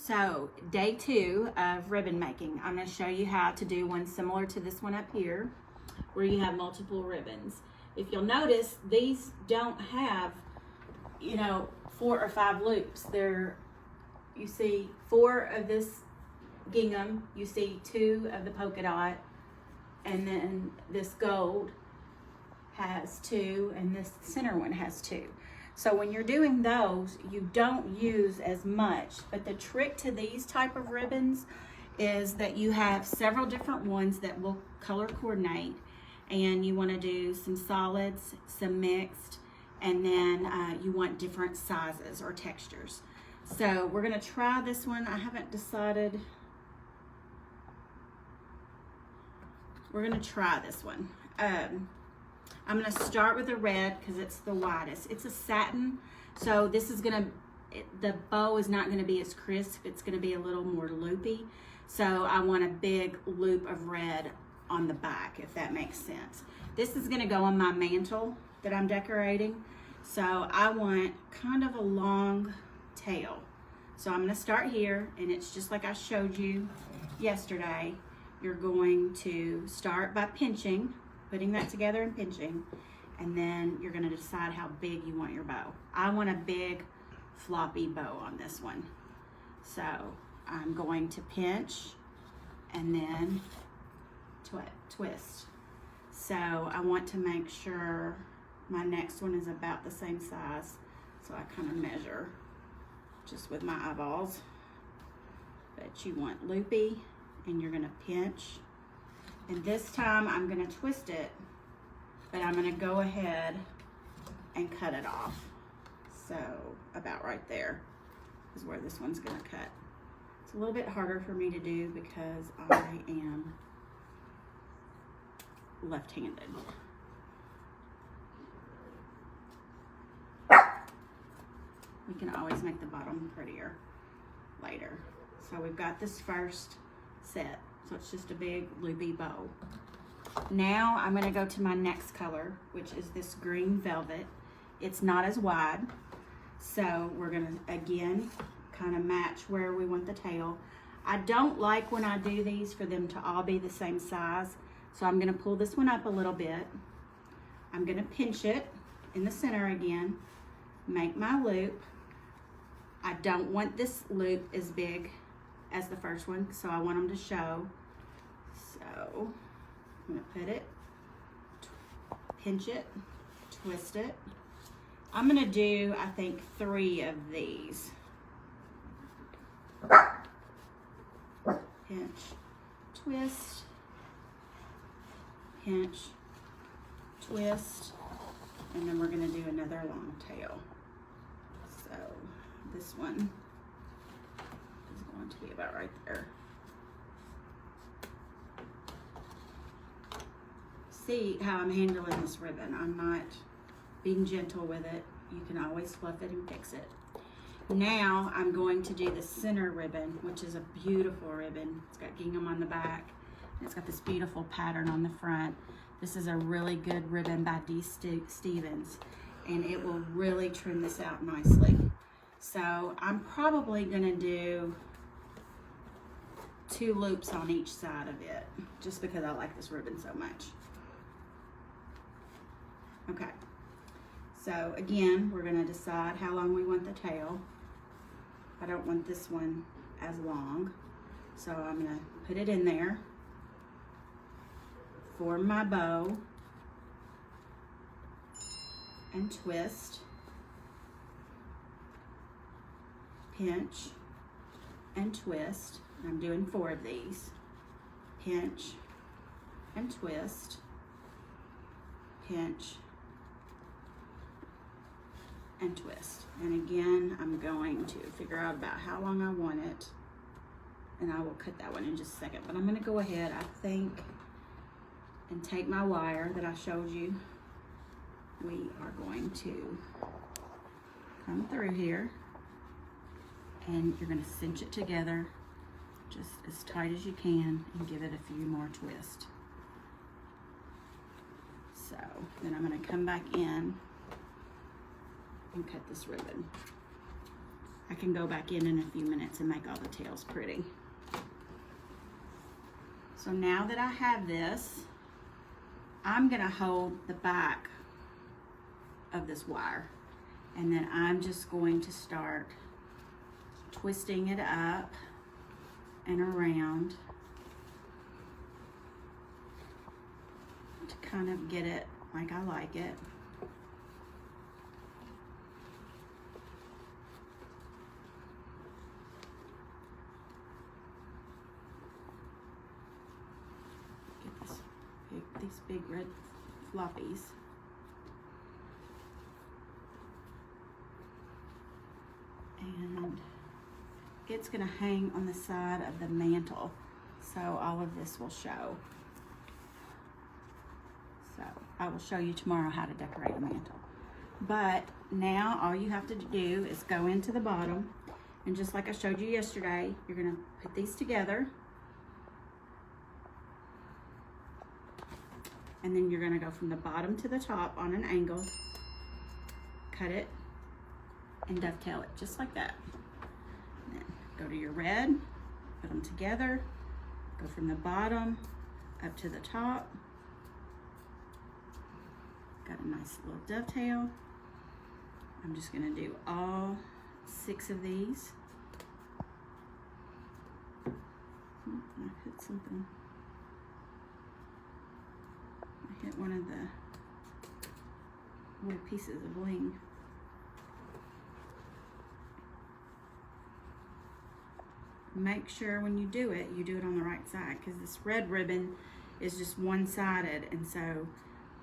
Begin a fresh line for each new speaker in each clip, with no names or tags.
So day 2 of ribbon making. I'm going to show you how to do one similar to this one up here where you have multiple ribbons. If you'll notice, these don't have, 4 or 5 loops. You see 4 of this gingham, you see 2 of the polka dot, and then this gold has 2 and this center one has 2. So when you're doing those, you don't use as much, but the trick to these type of ribbons is that you have several different ones that will color coordinate, and you want to do some solids, some mixed, and then you want different sizes or textures. So we're going to try this one. I haven't decided. We're going to try this one. I'm going to start with the red because it's the widest. It's a satin, so this is going to, the bow is not going to be as crisp. It's going to be a little more loopy. So I want a big loop of red on the back, if that makes sense. This is going to go on my mantle that I'm decorating. So I want kind of a long tail. So I'm going to start here, and it's just like I showed you yesterday. You're going to start by pinching, putting that together and pinching, and then you're going to decide how big you want your bow. I want a big floppy bow on this one. So I'm going to pinch and then twist. So I want to make sure my next one is about the same size. So I kind of measure just with my eyeballs. But you want loopy, and you're going to pinch. And this time I'm going to twist it, but I'm going to go ahead and cut it off. So about right there is where this one's going to cut. It's a little bit harder for me to do because I am left-handed. We can always make the bottom prettier later. So we've got this first set. So it's just a big loopy bow. Now I'm going to go to my next color, which is this green velvet. It's not as wide. So we're going to, again, kind of match where we want the tail. I don't like when I do these for them to all be the same size. So I'm going to pull this one up a little bit. I'm going to pinch it in the center again, make my loop. I don't want this loop as big as the first one, so I want them to show. So I'm gonna put it, pinch it, twist it. I'm gonna do, I think, 3 of these. Pinch, twist, pinch, twist, and then we're gonna do another long tail. So this one is going to be about right there. See how I'm handling this ribbon. I'm not being gentle with it. You can always fluff it and fix it. Now I'm going to do the center ribbon, which is a beautiful ribbon. It's got gingham on the back, and it's got this beautiful pattern on the front. This is a really good ribbon by D. Stevens, and it will really trim this out nicely. So I'm probably gonna do 2 loops on each side of it, just because I like this ribbon so much. Okay, so again, we're gonna decide how long we want the tail. I don't want this one as long, so I'm gonna put it in there, form my bow, and twist, pinch, and twist. I'm doing 4 of these. Pinch and twist, pinch and twist. And again, I'm going to figure out about how long I want it, and I will cut that one in just a second. But I'm going to go ahead, I think, and take my wire that I showed you. We are going to come through here, and you're going to cinch it together just as tight as you can and give it a few more twists. So then I'm going to come back in and cut this ribbon. I can go back in a few minutes and make all the tails pretty. So now that I have this, I'm gonna hold the back of this wire, and then I'm just going to start twisting it up and around to kind of get it like I like it. Get these big red floppies. And it's gonna hang on the side of the mantle, so all of this will show. So I will show you tomorrow how to decorate a mantle. But now all you have to do is go into the bottom, and just like I showed you yesterday, you're gonna put these together, and then you're gonna go from the bottom to the top on an angle, cut it, and dovetail it just like that. And then go to your red, put them together, go from the bottom up to the top. Got a nice little dovetail. I'm just gonna do all 6 of these. I hit something. I hit one of the little pieces of bling. Make sure when you do it on the right side, because this red ribbon is just one-sided, and so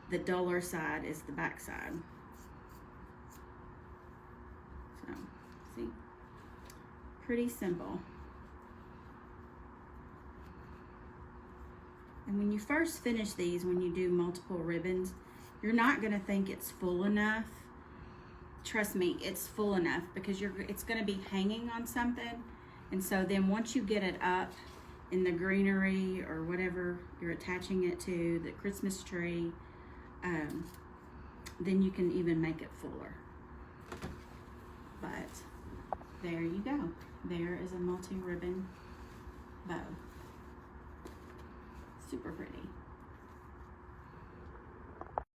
the duller side is the back side. So, see? Pretty simple. And when you first finish these, when you do multiple ribbons, you're not gonna think it's full enough. Trust me, it's full enough, because it's gonna be hanging on something. And so then once you get it up in the greenery or whatever you're attaching it to, the Christmas tree, then you can even make it fuller. But there you go. There is a multi-ribbon bow. Super pretty.